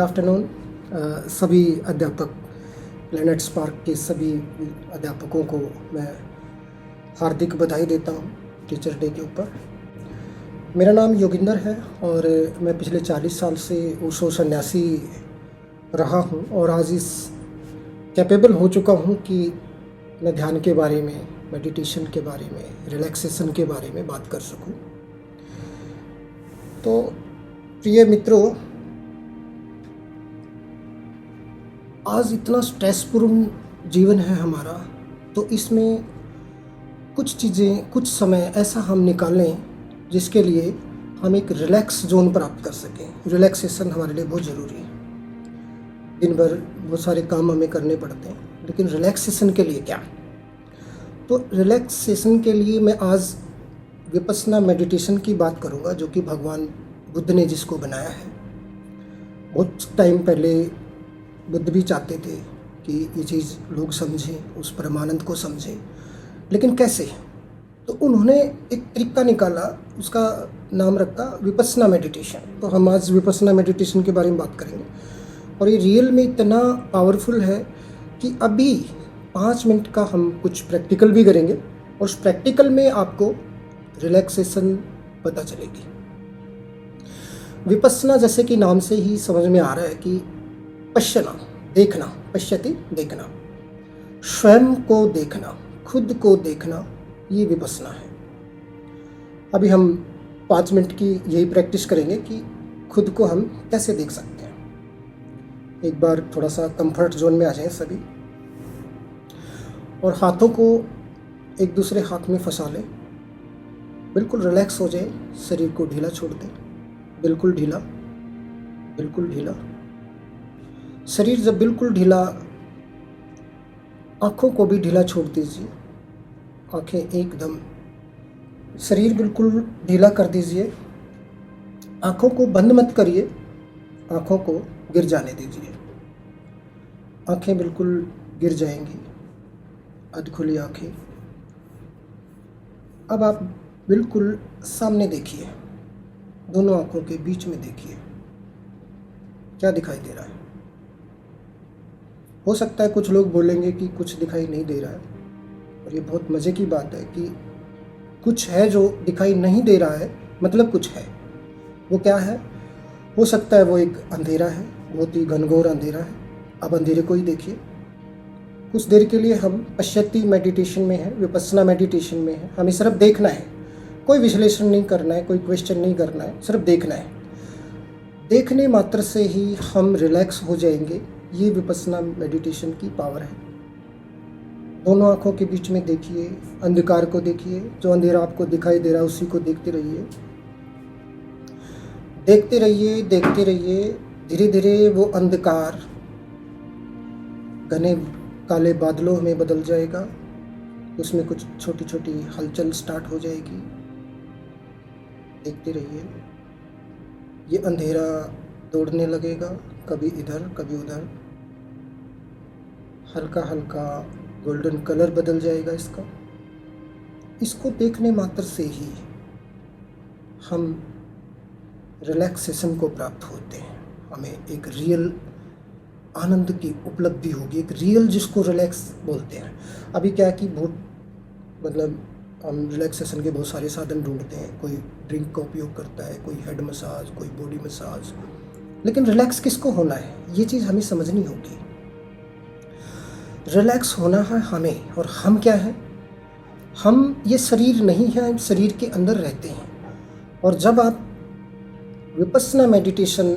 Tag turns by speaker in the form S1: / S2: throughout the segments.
S1: Afternoon सभी अध्यापक planet spark के सभी अध्यापकों को मैं हार्दिक बधाई देता हूं टीचर डे के ऊपर। मेरा नाम योगिंदर है और मैं पिछले 40 साल से ओशो सन्यासी रहा हूं और आज इस कैपेबल हो चुका हूं कि मैं ध्यान के बारे में, मेडिटेशन के बारे में, रिलैक्सेशन के बारे में बात कर सकूं। तो प्रिय मित्रों, आज इतना स्ट्रेसपूर्ण जीवन है हमारा, तो इसमें कुछ चीज़ें, कुछ समय ऐसा हम निकालें जिसके लिए हम एक रिलैक्स जोन प्राप्त कर सकें। रिलैक्सेशन हमारे लिए बहुत ज़रूरी है। दिन भर बहुत सारे काम हमें करने पड़ते हैं, लेकिन रिलैक्सेशन के लिए क्या? तो रिलैक्सेशन के लिए मैं आज विपस्सना मेडिटेशन की बात करूंगा, जो कि भगवान बुद्ध ने जिसको बनाया है। बहुत टाइम पहले बुद्ध भी चाहते थे कि ये चीज़ लोग समझें, उस परमानंद को समझें, लेकिन कैसे? तो उन्होंने एक तरीका निकाला, उसका नाम रखा विपस्सना मेडिटेशन। तो हम आज विपस्सना मेडिटेशन के बारे में बात करेंगे और ये रियल में इतना पावरफुल है कि अभी 5 मिनट का हम कुछ प्रैक्टिकल भी करेंगे और उस प्रैक्टिकल में आपको रिलैक्सेशन पता चलेगी। विपस्सना जैसे कि नाम से ही समझ में आ रहा है कि पश्यना, देखना, पश्यति देखना, स्वयं को देखना, खुद को देखना, ये विपस्सना है। अभी हम 5 मिनट की यही प्रैक्टिस करेंगे कि खुद को हम कैसे देख सकते हैं। एक बार थोड़ा सा कंफर्ट जोन में आ जाएं सभी और हाथों को एक दूसरे हाथ में फंसा लें। बिल्कुल रिलैक्स हो जाए, शरीर को ढीला छोड़ दें, बिल्कुल ढीला, बिल्कुल ढीला। शरीर जब बिल्कुल ढीला, आँखों को भी ढीला छोड़ दीजिए। आँखें एकदम, शरीर बिल्कुल ढीला कर दीजिए। आँखों को बंद मत करिए, आँखों को गिर जाने दीजिए। आँखें बिल्कुल गिर जाएंगी, अध खुली आँखें। अब आप बिल्कुल सामने देखिए, दोनों आँखों के बीच में देखिए क्या दिखाई दे रहा है। हो सकता है कुछ लोग बोलेंगे कि कुछ दिखाई नहीं दे रहा है, और ये बहुत मज़े की बात है कि कुछ है जो दिखाई नहीं दे रहा है, मतलब कुछ है। वो क्या है? हो सकता है वो एक अंधेरा है, बहुत ही घनघोर अंधेरा है। अब अंधेरे को ही देखिए। कुछ देर के लिए हम पश्यति मेडिटेशन में है, विपस्सना मेडिटेशन में है। हमें सिर्फ देखना है, कोई विश्लेषण नहीं करना है, कोई क्वेश्चन नहीं करना है, सिर्फ देखना है। देखने मात्र से ही हम रिलैक्स हो जाएंगे। ये विपस्सना मेडिटेशन की पावर है। दोनों आंखों के बीच में देखिए, अंधकार को देखिए। जो अंधेरा आपको दिखाई दे रहा है उसी को देखते रहिए, देखते रहिए, देखते रहिए। धीरे धीरे वो अंधकार घने काले बादलों में बदल जाएगा। उसमें कुछ छोटी छोटी हलचल स्टार्ट हो जाएगी। देखते रहिए, ये अंधेरा दौड़ने लगेगा, कभी इधर कभी उधर। हल्का हल्का गोल्डन कलर बदल जाएगा इसका। इसको देखने मात्र से ही हम रिलैक्सेशन को प्राप्त होते हैं। हमें एक रियल आनंद की उपलब्धि होगी, एक रियल जिसको रिलैक्स बोलते हैं। अभी क्या है कि बहुत हम रिलैक्सेशन के बहुत सारे साधन ढूंढते हैं। कोई ड्रिंक का उपयोग करता है, कोई हेड मसाज, कोई बॉडी मसाज, लेकिन रिलैक्स किसको होना है, ये चीज़ हमें समझनी होगी। रिलैक्स होना है हमें, और हम क्या हैं? हम ये शरीर नहीं है, हम शरीर के अंदर रहते हैं। और जब आप विपस्सना मेडिटेशन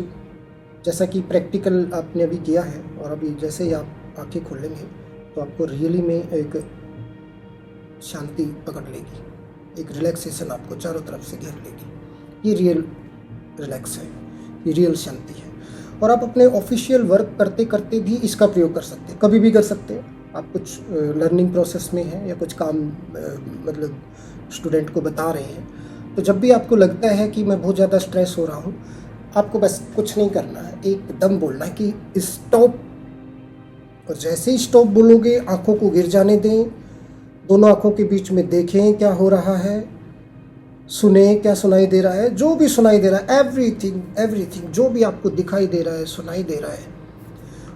S1: जैसा कि प्रैक्टिकल आपने अभी किया है, और अभी जैसे ही आप आंखें खोलेंगे तो आपको रियली में एक शांति पकड़ लेगी, एक रिलैक्सेशन आपको चारों तरफ से घेर लेगी। ये रियल रिलैक्स है, ये रियल शांति है। और आप अपने ऑफिशियल वर्क करते करते भी इसका प्रयोग कर सकते हैं, कभी भी कर सकते हैं। आप कुछ लर्निंग प्रोसेस में हैं या कुछ काम स्टूडेंट को बता रहे हैं, तो जब भी आपको लगता है कि मैं बहुत ज़्यादा स्ट्रेस हो रहा हूँ, आपको बस कुछ नहीं करना है, एकदम बोलना है कि स्टॉप। और जैसे ही स्टॉप बोलोगे, आंखों को गिर जाने दें, दोनों आंखों के बीच में देखें क्या हो रहा है। सुने क्या सुनाई दे रहा है, जो भी सुनाई दे रहा है, एवरीथिंग एवरीथिंग जो भी आपको दिखाई दे रहा है, सुनाई दे रहा है,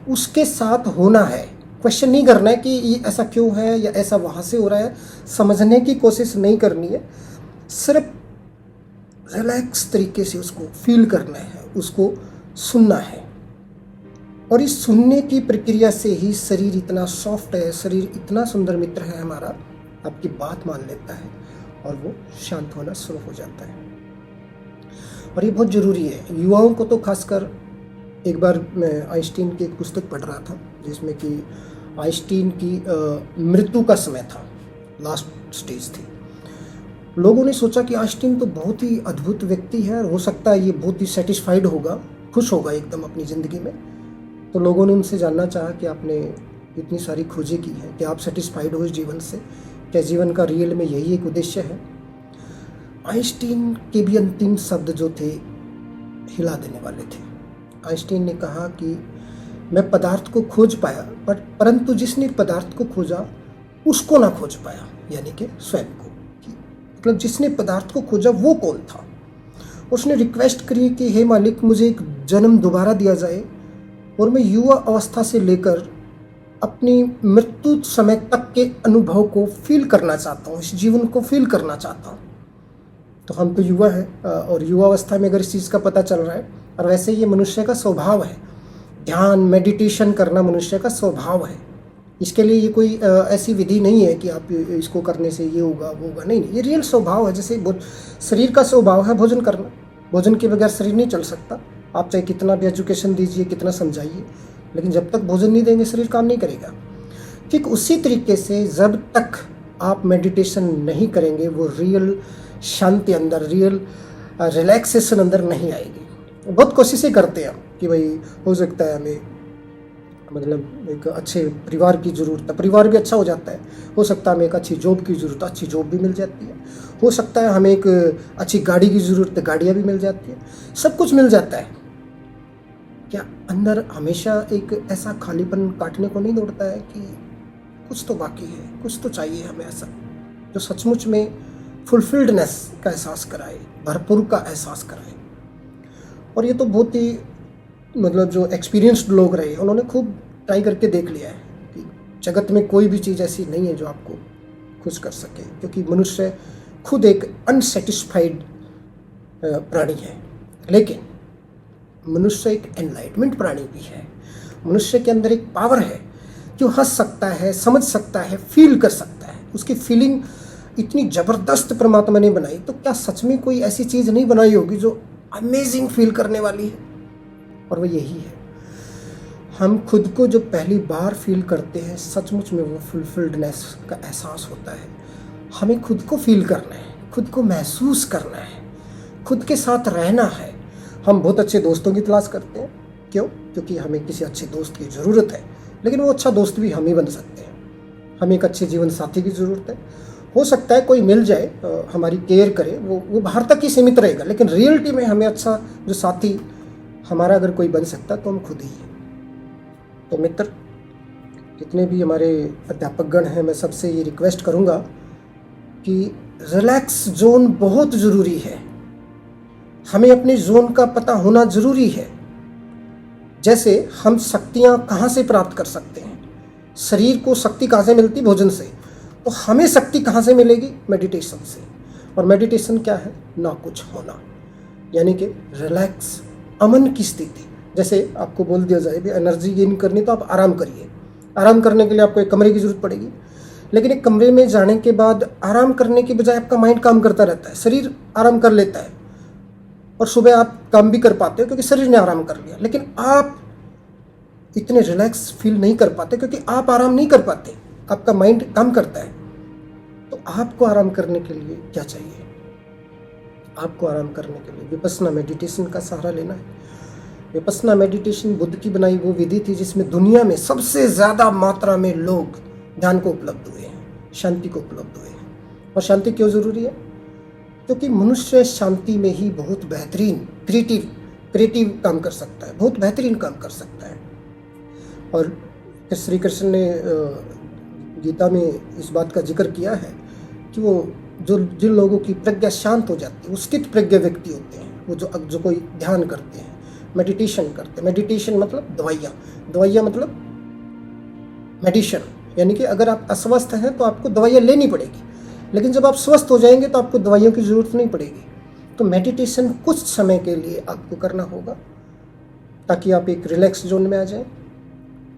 S1: उसके साथ होना है। क्वेश्चन नहीं करना है कि ये ऐसा क्यों है या ऐसा वहाँ से हो रहा है, समझने की कोशिश नहीं करनी है, सिर्फ रिलैक्स तरीके से उसको फील करना है, उसको सुनना है। और इस सुनने की प्रक्रिया से ही शरीर इतना सॉफ्ट है, शरीर इतना सुंदर मित्र है हमारा, आपकी बात मान लेता है और वो शांत होना शुरू हो जाता है। और ये बहुत ज़रूरी है युवाओं को तो खासकर। एक बार मैं आइंस्टीन की एक पुस्तक पढ़ रहा था जिसमें कि आइंस्टीन की मृत्यु का समय था, लास्ट स्टेज थी। लोगों ने सोचा कि आइंस्टीन तो बहुत ही अद्भुत व्यक्ति है, हो सकता है ये बहुत ही सेटिस्फाइड होगा, खुश होगा एकदम अपनी ज़िंदगी में। तो लोगों ने उनसे जानना चाहा कि आपने इतनी सारी खोजें की हैं, क्या आप सेटिस्फाइड हो इस जीवन से, क्या जीवन का रियल में यही एक उद्देश्य है। आइंस्टीन के भी अंतिम शब्द जो थे हिला देने वाले थे। आइंस्टीन ने कहा कि मैं पदार्थ को खोज पाया, परंतु जिसने पदार्थ को खोजा उसको ना खोज पाया, यानी कि स्वयं को। मतलब जिसने पदार्थ को खोजा वो कौन था। उसने रिक्वेस्ट करी कि हे मालिक, मुझे एक जन्म दोबारा दिया जाए और मैं युवा अवस्था से लेकर अपनी मृत्यु समय तक के अनुभव को फील करना चाहता हूँ, इस जीवन को फील करना चाहता हूँ। तो हम तो युवा हैं और युवा अवस्था में अगर इस चीज़ का पता चल रहा है, और वैसे ये मनुष्य का स्वभाव है, ध्यान मेडिटेशन करना मनुष्य का स्वभाव है। इसके लिए ये कोई ऐसी विधि नहीं है कि आप इसको करने से ये होगा वो होगा, नहीं, ये रियल स्वभाव है। जैसे शरीर का स्वभाव है भोजन करना, भोजन के बगैर शरीर नहीं चल सकता। आप चाहे कितना भी एजुकेशन दीजिए, कितना समझाइए, लेकिन जब तक भोजन नहीं देंगे शरीर काम नहीं करेगा। ठीक उसी तरीके से जब तक आप मेडिटेशन नहीं करेंगे वो रियल शांति अंदर, रियल रिलैक्सेशन अंदर नहीं आएगी। बहुत कोशिशें करते हैं कि भाई हो सकता है हमें मतलब एक अच्छे परिवार की ज़रूरत है, परिवार भी अच्छा हो जाता है। हो सकता है हमें एक अच्छी जॉब की ज़रूरत है, अच्छी जॉब भी मिल जाती है। हो सकता है हमें एक अच्छी गाड़ी की ज़रूरत है, गाड़ियाँ भी मिल जाती है, सब कुछ मिल जाता है। क्या अंदर हमेशा एक ऐसा खालीपन काटने को नहीं दौड़ता है कि कुछ तो बाकी है, कुछ तो चाहिए हमें ऐसा जो सचमुच में फुलफिल्डनेस का एहसास कराए, भरपूर का एहसास कराए। और ये तो बहुत ही मतलब जो एक्सपीरियंस्ड लोग रहे उन्होंने खूब ट्राई करके देख लिया है कि जगत में कोई भी चीज़ ऐसी नहीं है जो आपको खुश कर सके, क्योंकि मनुष्य खुद एक अनसेटिस्फाइड प्राणी है। लेकिन मनुष्य एक एनलाइटमेंट प्राणी भी है। मनुष्य के अंदर एक पावर है कि वो हंस सकता है, समझ सकता है, फील कर सकता है। उसकी फीलिंग इतनी ज़बरदस्त परमात्मा ने बनाई, तो क्या सच में कोई ऐसी चीज़ नहीं बनाई होगी जो अमेजिंग फील करने वाली है। और वो यही है, हम खुद को जो पहली बार फील करते हैं सचमुच में वो फुलफिल्डनेस का एहसास होता है। हमें खुद को फील करना है, खुद को महसूस करना है, खुद के साथ रहना है। हम बहुत अच्छे दोस्तों की तलाश करते हैं, क्यों? क्योंकि हमें किसी अच्छे दोस्त की ज़रूरत है, लेकिन वो अच्छा दोस्त भी हम ही बन सकते हैं। हमें एक अच्छे जीवन साथी की ज़रूरत है। हो सकता है कोई मिल जाए हमारी केयर करे, वो बाहर तक ही सीमित रहेगा, लेकिन रियलिटी में हमें अच्छा जो साथी हमारा अगर कोई बन सकता तो हम खुद ही हैं। तो मित्र, जितने भी हमारे अध्यापकगण हैं, मैं सबसे ये रिक्वेस्ट करूँगा कि रिलैक्स जोन बहुत ज़रूरी है। हमें अपने जोन का पता होना ज़रूरी है। जैसे हम शक्तियाँ कहाँ से प्राप्त कर सकते हैं, शरीर को शक्ति कहाँ से मिलती? भोजन से। तो हमें शक्ति कहाँ से मिलेगी? मेडिटेशन से। और मेडिटेशन क्या है? ना कुछ होना, यानी कि रिलैक्स, अमन की स्थिति। जैसे आपको बोल दिया जाए भी एनर्जी गेन करनी तो आप आराम करिए। आराम करने के लिए आपको एक कमरे की ज़रूरत पड़ेगी, लेकिन एक कमरे में जाने के बाद आराम करने के बजाय आपका माइंड काम करता रहता है, शरीर आराम कर लेता है और सुबह आप काम भी कर पाते हो क्योंकि शरीर ने आराम कर लिया। लेकिन आप इतने रिलैक्स फील नहीं कर पाते क्योंकि आप आराम नहीं कर पाते, आपका माइंड काम करता है। तो आपको आराम करने के लिए क्या चाहिए? आपको आराम करने के लिए विपस्सना मेडिटेशन का सहारा लेना है। विपस्सना मेडिटेशन बुद्ध की बनाई वो विधि थी जिसमें दुनिया में सबसे ज़्यादा मात्रा में लोग ध्यान को उपलब्ध हुए हैं, शांति को उपलब्ध हुए हैं। और शांति क्यों ज़रूरी है? क्योंकि मनुष्य शांति में ही बहुत बेहतरीन क्रिएटिव काम कर सकता है, बहुत बेहतरीन काम कर सकता है। और श्री कृष्ण ने गीता में इस बात का जिक्र किया है कि वो जो जिन लोगों की प्रज्ञा शांत हो जाती है, वो स्थित प्रज्ञ व्यक्ति होते हैं, वो जो कोई ध्यान करते हैं, मेडिटेशन करते हैं। मेडिटेशन मतलब दवाइयाँ मतलब मेडिशन, यानी कि अगर आप अस्वस्थ हैं तो आपको दवाइयाँ लेनी पड़ेगी, लेकिन जब आप स्वस्थ हो जाएंगे तो आपको दवाइयों की ज़रूरत नहीं पड़ेगी। तो मेडिटेशन कुछ समय के लिए आपको करना होगा ताकि आप एक रिलैक्स जोन में आ जाएं,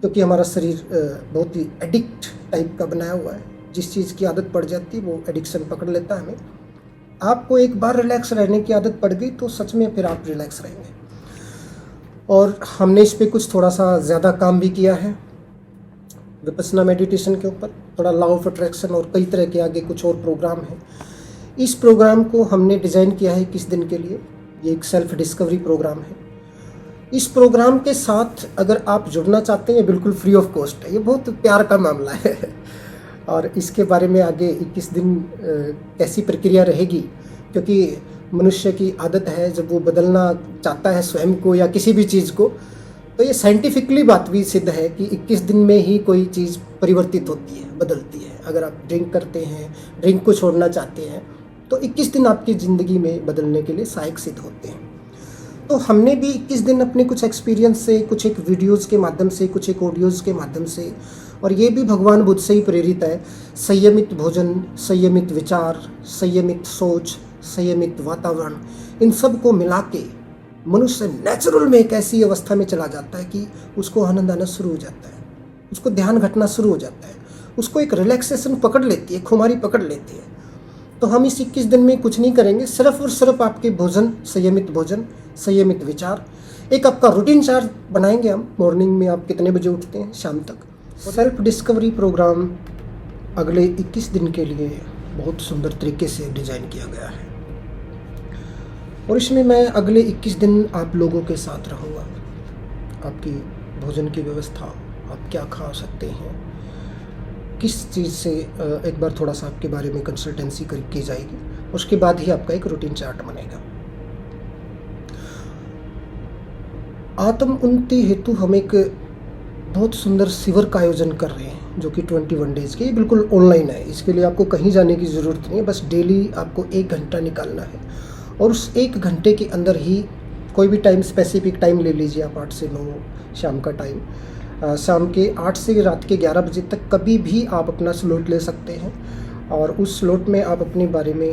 S1: क्योंकि हमारा शरीर बहुत ही एडिक्ट टाइप का बनाया हुआ है। जिस चीज़ की आदत पड़ जाती है वो एडिक्शन पकड़ लेता है हमें। आपको एक बार रिलैक्स रहने की आदत पड़ गई तो सच में फिर आप रिलैक्स रहेंगे। और हमने इस पर कुछ थोड़ा सा ज़्यादा काम भी किया है विपस्सना मेडिटेशन के ऊपर, थोड़ा लॉ ऑफ अट्रैक्शन और कई तरह के आगे कुछ और प्रोग्राम हैं। इस प्रोग्राम को हमने डिज़ाइन किया है 21 दिन के लिए। ये एक सेल्फ डिस्कवरी प्रोग्राम है। इस प्रोग्राम के साथ अगर आप जुड़ना चाहते हैं, ये बिल्कुल फ्री ऑफ कॉस्ट है। ये बहुत प्यार का मामला है और इसके बारे में आगे 21 दिन कैसी प्रक्रिया रहेगी, क्योंकि मनुष्य की आदत है जब वो बदलना चाहता है स्वयं को या किसी भी चीज़ को, तो ये साइंटिफिकली बात भी सिद्ध है कि 21 दिन में ही कोई चीज़ परिवर्तित होती है, बदलती है। अगर आप ड्रिंक करते हैं, ड्रिंक को छोड़ना चाहते हैं, तो 21 दिन आपकी ज़िंदगी में बदलने के लिए सहायक सिद्ध होते हैं। तो हमने भी 21 दिन अपने कुछ एक्सपीरियंस से, कुछ एक वीडियोज़ के माध्यम से, कुछ एक ऑडियोज़ के माध्यम से, और ये भी भगवान बुद्ध से ही प्रेरित है, संयमित भोजन, संयमित विचार, संयमित सोच, संयमित वातावरण, इन सब को मिला के मनुष्य नेचुरल में एक ऐसी अवस्था में चला जाता है कि उसको आनंद आना शुरू हो जाता है, उसको ध्यान घटना शुरू हो जाता है, उसको एक रिलैक्सेशन पकड़ लेती है, खुमारी पकड़ लेती है। तो हम इस 21 दिन में कुछ नहीं करेंगे, सिर्फ और सिर्फ आपके भोजन, संयमित विचार, एक आपका रूटीन चार्ट बनाएंगे हम। मॉर्निंग में आप कितने बजे उठते हैं, शाम तक। सेल्फ डिस्कवरी प्रोग्राम अगले 21 दिन के लिए बहुत सुंदर तरीके से डिज़ाइन किया गया है और इसमें मैं अगले 21 दिन आप लोगों के साथ रहूँगा। आपकी भोजन की व्यवस्था, आप क्या खा सकते हैं, किस चीज़ से, एक बार थोड़ा सा आपके बारे में कंसल्टेंसी की जाएगी, उसके बाद ही आपका एक रूटीन चार्ट बनेगा। आत्म उन्नति हेतु हम एक बहुत सुंदर शिविर का आयोजन कर रहे हैं जो कि 21 डेज़ के, बिल्कुल ऑनलाइन है। इसके लिए आपको कहीं जाने की ज़रूरत नहीं है, बस डेली आपको 1 घंटा निकालना है और उस 1 घंटे के अंदर ही कोई भी टाइम, स्पेसिफिक टाइम ले लीजिए आप, 8 से 9 शाम का टाइम, शाम के 8 से रात के 11 बजे तक कभी भी आप अपना स्लॉट ले सकते हैं और उस स्लॉट में आप अपने बारे में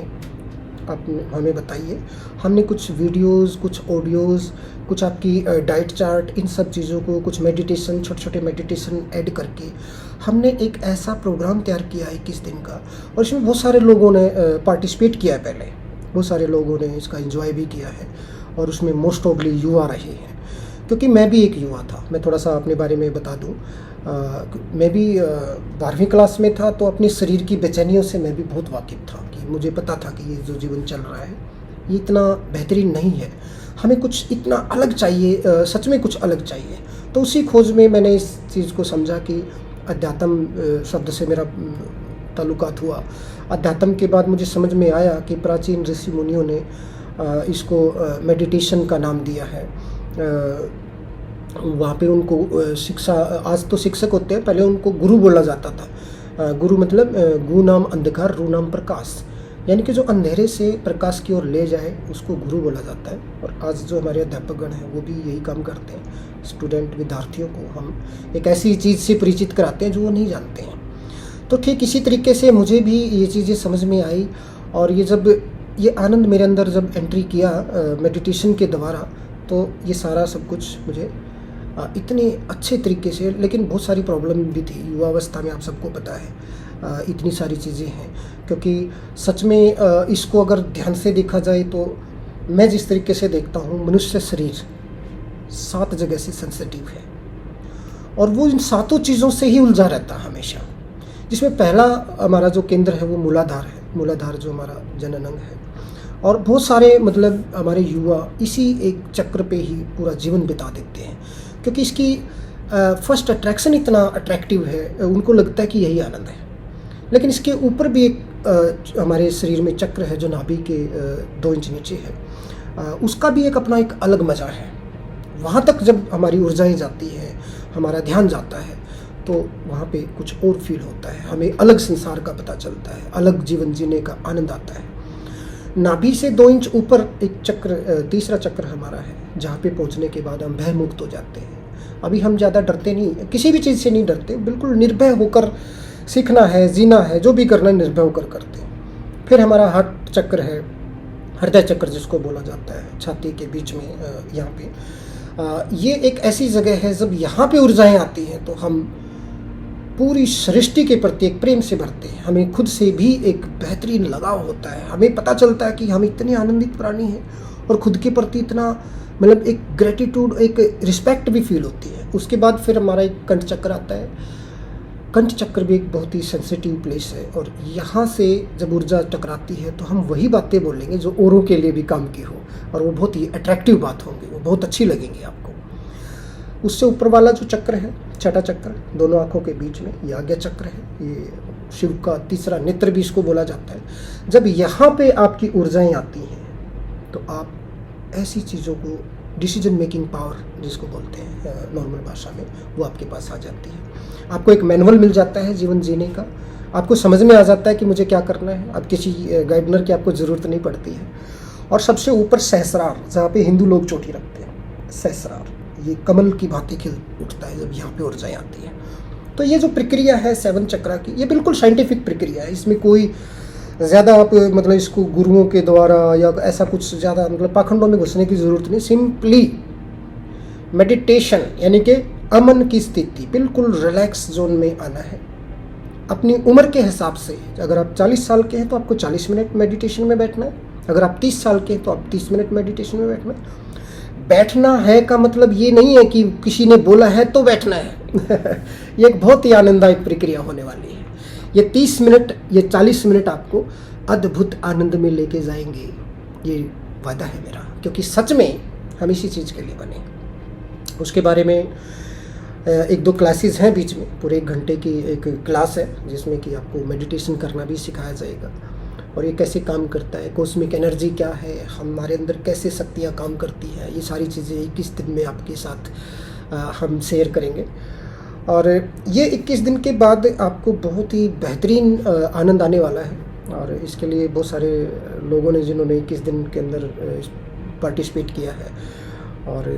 S1: आप हमें बताइए। हमने कुछ वीडियोस, कुछ ऑडियोज़, कुछ आपकी डाइट चार्ट, इन सब चीज़ों को, कुछ मेडिटेशन, छोटे छोटे मेडिटेशन ऐड करके हमने एक ऐसा प्रोग्राम तैयार किया है 21 दिन का। और इसमें बहुत सारे लोगों ने पार्टिसिपेट किया है, पहले बहुत सारे लोगों ने इसका एंजॉय भी किया है और उसमें मोस्ट ऑफली युवा रहे हैं, क्योंकि मैं भी एक युवा था। मैं थोड़ा सा अपने बारे में बता दूं, मैं भी 12वीं क्लास में था, तो अपने शरीर की बेचैनियों से मैं भी बहुत वाकिफ़ था कि मुझे पता था कि ये जो जीवन चल रहा है ये इतना बेहतरीन नहीं है, हमें कुछ इतना अलग चाहिए, सच में कुछ अलग चाहिए। तो उसी खोज में मैंने इस चीज़ को समझा कि अध्यात्म शब्द से मेरा ताल्लुकात हुआ। अध्यात्म के बाद मुझे समझ में आया कि प्राचीन ऋषि मुनियों ने इसको मेडिटेशन का नाम दिया है। वहाँ पे उनको शिक्षा, आज तो शिक्षक होते हैं, पहले उनको गुरु बोला जाता था। गुरु मतलब गु नाम अंधकार, रू नाम प्रकाश, यानी कि जो अंधेरे से प्रकाश की ओर ले जाए उसको गुरु बोला जाता है। और आज जो हमारे अध्यापकगण हैं वो भी यही काम करते हैं। स्टूडेंट, विद्यार्थियों को हम एक ऐसी चीज़ से परिचित कराते हैं जो वो नहीं जानते हैं। तो ठीक इसी तरीके से मुझे भी ये चीज़ें समझ में आई और ये आनंद मेरे अंदर जब एंट्री किया मेडिटेशन के द्वारा, तो ये सारा सब कुछ मुझे इतने अच्छे तरीके से, लेकिन बहुत सारी प्रॉब्लम भी थी युवावस्था में, आप सबको पता है इतनी सारी चीज़ें हैं। क्योंकि सच में इसको अगर ध्यान से देखा जाए तो मैं जिस तरीके से देखता हूँ, मनुष्य शरीर 7 जगह से सेंसिटिव है और वो इन 7 चीज़ों से ही उलझा रहता है हमेशा, जिसमें पहला हमारा जो केंद्र है वो मूलाधार है। मूलाधार जो हमारा जनन अंग है, और बहुत सारे मतलब हमारे युवा इसी एक चक्र पे ही पूरा जीवन बिता देते हैं, क्योंकि इसकी फर्स्ट अट्रैक्शन इतना अट्रैक्टिव है, उनको लगता है कि यही आनंद है। लेकिन इसके ऊपर भी एक हमारे शरीर में चक्र है जो नाभि के 2 इंच नीचे है, उसका भी अपना एक अलग मज़ा है। वहाँ तक जब हमारी ऊर्जाएं जाती हैं, हमारा ध्यान जाता है, तो वहाँ पे कुछ और फील होता है, हमें अलग संसार का पता चलता है, अलग जीवन जीने का आनंद आता है। नाभि से 2 इंच ऊपर एक चक्र, तीसरा चक्र हमारा है, जहाँ पे पहुँचने के बाद हम भयमुक्त हो जाते हैं। अभी हम ज़्यादा डरते नहीं, किसी भी चीज़ से नहीं डरते, बिल्कुल निर्भय होकर सीखना है, जीना है, जो भी करना है निर्भय होकर करते हैं। फिर हमारा हार्ट चक्र है, हृदय चक्र जिसको बोला जाता है, छाती के बीच में यहाँ पे। ये एक ऐसी जगह है, जब यहाँ पे ऊर्जाएं आती हैं तो हम पूरी सृष्टि के प्रति एक प्रेम से भरते हैं। हमें खुद से भी एक बेहतरीन लगाव होता है, हमें पता चलता है कि हम इतने आनंदित प्राणी हैं और खुद के प्रति इतना मतलब एक ग्रेटिट्यूड, एक रिस्पेक्ट भी फील होती है। उसके बाद फिर हमारा एक कंठ चक्र आता है। कंठ चक्र भी एक बहुत ही सेंसिटिव प्लेस है, और यहाँ से जब ऊर्जा टकराती है तो हम वही बातें बोलेंगे जो औरों के लिए भी काम की हो, और वो बहुत ही अट्रैक्टिव बात होंगी, वो बहुत अच्छी लगेंगी आपको। उससे ऊपर वाला जो चक्र है, छठा चक्र, दोनों आँखों के बीच में, ये आज्ञा चक्र है। ये शिव का तीसरा नेत्र भी इसको बोला जाता है। जब यहाँ पे आपकी ऊर्जाएं आती हैं तो आप ऐसी चीज़ों को, डिसीजन मेकिंग पावर जिसको बोलते हैं नॉर्मल भाषा में, वो आपके पास आ जाती है। आपको एक मैनुअल मिल जाता है जीवन जीने का, आपको समझ में आ जाता है कि मुझे क्या करना है। अब किसी गाइडनर की आपको ज़रूरत नहीं पड़ती है। और सबसे ऊपर सहस्रार, जहाँ पे हिंदू लोग चोटी रखते हैं, सहस्रार, ये कमल की भांति खिल उठता है जब यहाँ पे ऊर्जाएं आती हैं। तो ये जो प्रक्रिया है 7 चक्रा की, ये बिल्कुल साइंटिफिक प्रक्रिया है। इसमें कोई ज़्यादा आप मतलब इसको गुरुओं के द्वारा या ऐसा कुछ ज़्यादा मतलब पाखंडों में घुसने की ज़रूरत नहीं। सिंपली मेडिटेशन, यानी कि अमन की स्थिति, बिल्कुल रिलैक्स जोन में आना है। अपनी उम्र के हिसाब से, अगर आप 40 साल के हैं तो आपको 40 मिनट मेडिटेशन में बैठना है। अगर आप 30 साल के हैं तो आप 30 मिनट मेडिटेशन में बैठना है। बैठना है का मतलब ये नहीं है कि किसी ने बोला है तो बैठना है ये एक बहुत ही आनंददायक प्रक्रिया होने वाली है। ये 30 मिनट, ये 40 मिनट आपको अद्भुत आनंद में लेके जाएंगे, ये वादा है मेरा, क्योंकि सच में हम इसी चीज़ के लिए बने। उसके बारे में 1-2 क्लासेस हैं बीच में, पूरे 1 घंटे की एक क्लास है जिसमें कि आपको मेडिटेशन करना भी सिखाया जाएगा, और ये कैसे काम करता है, कॉस्मिक एनर्जी क्या है, हमारे अंदर कैसे शक्तियाँ काम करती हैं, ये सारी चीज़ें 21 दिन में आपके साथ हम शेयर करेंगे। और ये 21 दिन के बाद आपको बहुत ही बेहतरीन आनंद आने वाला है। और इसके लिए बहुत सारे लोगों ने, जिन्होंने 21 दिन के अंदर पार्टिसिपेट किया है और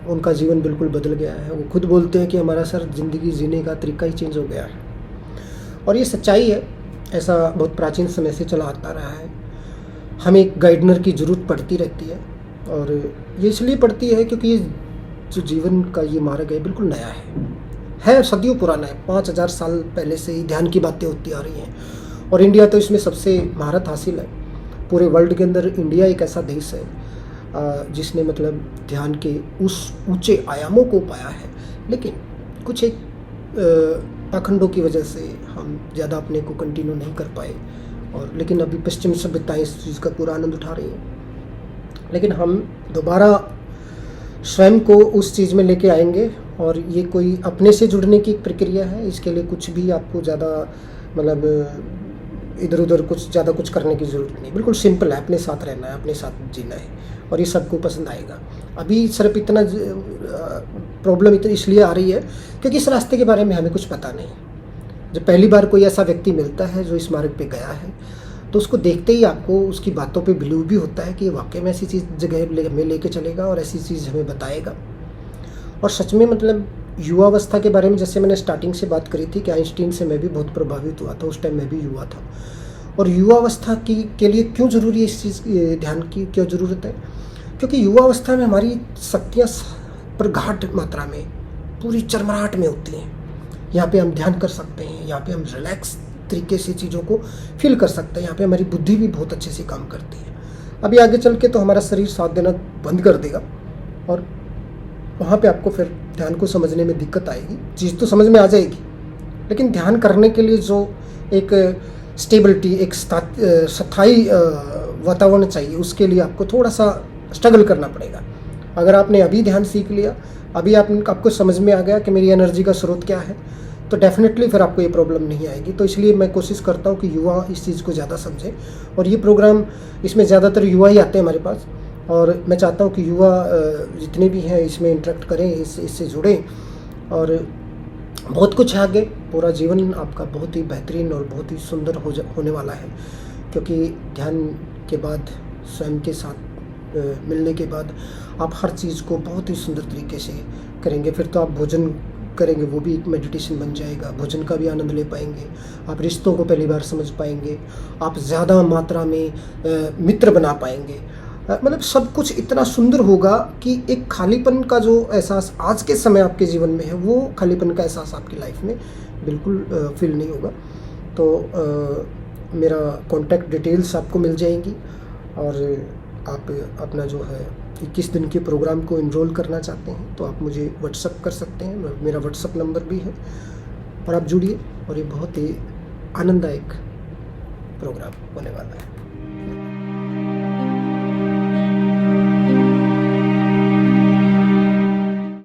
S1: उनका जीवन बिल्कुल बदल गया है। वो खुद बोलते हैं कि हमारा सर ज़िंदगी जीने का तरीका ही चेंज हो गया है, और ये सच्चाई है। ऐसा बहुत प्राचीन समय से चला आता रहा है। हमें एक गाइडनर की ज़रूरत पड़ती रहती है, और ये इसलिए पड़ती है क्योंकि ये जो जीवन का ये मार्ग है बिल्कुल नया है सदियों पुराना है। 5000 साल पहले से ही ध्यान की बातें होती आ रही हैं, और इंडिया तो इसमें सबसे महारत हासिल है। पूरे वर्ल्ड के अंदर इंडिया एक ऐसा देश है जिसने मतलब ध्यान के उस ऊंचे आयामों को पाया है। लेकिन कुछ एक पाखंडों की वजह से हम ज़्यादा अपने को कंटिन्यू नहीं कर पाए, और लेकिन अभी पश्चिम सभ्यताएं इस चीज़ का पूरा आनंद उठा रही हैं। लेकिन हम दोबारा स्वयं को उस चीज़ में लेके आएंगे, और ये कोई अपने से जुड़ने की प्रक्रिया है। इसके लिए कुछ भी आपको ज़्यादा मतलब इधर उधर कुछ ज़्यादा कुछ करने की ज़रूरत नहीं, बिल्कुल सिंपल है। अपने साथ रहना है, अपने साथ जीना है, और ये सबको पसंद आएगा। अभी सिर्फ इतना प्रॉब्लम इतनी इसलिए आ रही है क्योंकि इस रास्ते के बारे में हमें कुछ पता नहीं। जब पहली बार कोई ऐसा व्यक्ति मिलता है जो इस मार्ग पे गया है, तो उसको देखते ही आपको उसकी बातों पे बिलीव भी होता है कि वाकई में ऐसी चीज़ जगह में लेके चलेगा और ऐसी चीज़ हमें बताएगा। और सच में मतलब युवावस्था के बारे में, जैसे मैंने स्टार्टिंग से बात करी थी कि आइंस्टीन से मैं भी बहुत प्रभावित हुआ था, उस टाइम मैं भी युवा था। और युवावस्था के लिए क्यों ज़रूरी है इस चीज़, ध्यान की क्यों ज़रूरत है? क्योंकि युवावस्था में हमारी शक्तियाँ प्रगाढ़ मात्रा में, पूरी चरमराहट में होती हैं। यहाँ पे हम ध्यान कर सकते हैं, यहाँ पे हम रिलैक्स तरीके से चीज़ों को फील कर सकते हैं, यहाँ पे हमारी बुद्धि भी बहुत अच्छे से काम करती है। अभी आगे चल के तो हमारा शरीर साथ देना बंद कर देगा, और वहाँ पे आपको फिर ध्यान को समझने में दिक्कत आएगी। चीज़ तो समझ में आ जाएगी, लेकिन ध्यान करने के लिए जो एक स्टेबिलिटी, एक स्थायी वातावरण चाहिए, उसके लिए आपको थोड़ा सा स्ट्रगल करना पड़ेगा। अगर आपने अभी ध्यान सीख लिया, अभी आपको समझ में आ गया कि मेरी एनर्जी का स्रोत क्या है, तो डेफिनेटली फिर आपको ये प्रॉब्लम नहीं आएगी। तो इसलिए मैं कोशिश करता हूँ कि युवा इस चीज़ को ज़्यादा समझें, और ये प्रोग्राम, इसमें ज़्यादातर युवा ही आते हैं हमारे पास, और मैं चाहता हूँ कि युवा जितने भी हैं इसमें इंटरेक्ट करें, इससे जुड़ें, और बहुत कुछ है आगे, पूरा जीवन आपका बहुत ही बेहतरीन और बहुत ही सुंदर होने वाला है, क्योंकि ध्यान के बाद, स्वयं के साथ मिलने के बाद आप हर चीज़ को बहुत ही सुंदर तरीके से करेंगे। फिर तो आप भोजन करेंगे, वो भी एक मेडिटेशन बन जाएगा, भोजन का भी आनंद ले पाएंगे, आप रिश्तों को पहली बार समझ पाएंगे, आप ज़्यादा मात्रा में मित्र बना पाएंगे। मतलब सब कुछ इतना सुंदर होगा कि एक खालीपन का जो एहसास आज के समय आपके जीवन में है, वो खालीपन का एहसास आपकी लाइफ में बिल्कुल फील नहीं होगा। तो मेरा कॉन्टैक्ट डिटेल्स आपको मिल जाएंगी, और आप अपना जो है 21 दिन के प्रोग्राम को इनरोल करना चाहते हैं तो आप मुझे व्हाट्सअप कर सकते हैं, मेरा व्हाट्सअप नंबर भी है, और आप जुड़िए, और ये बहुत ही आनंददायक प्रोग्राम होने वाला है।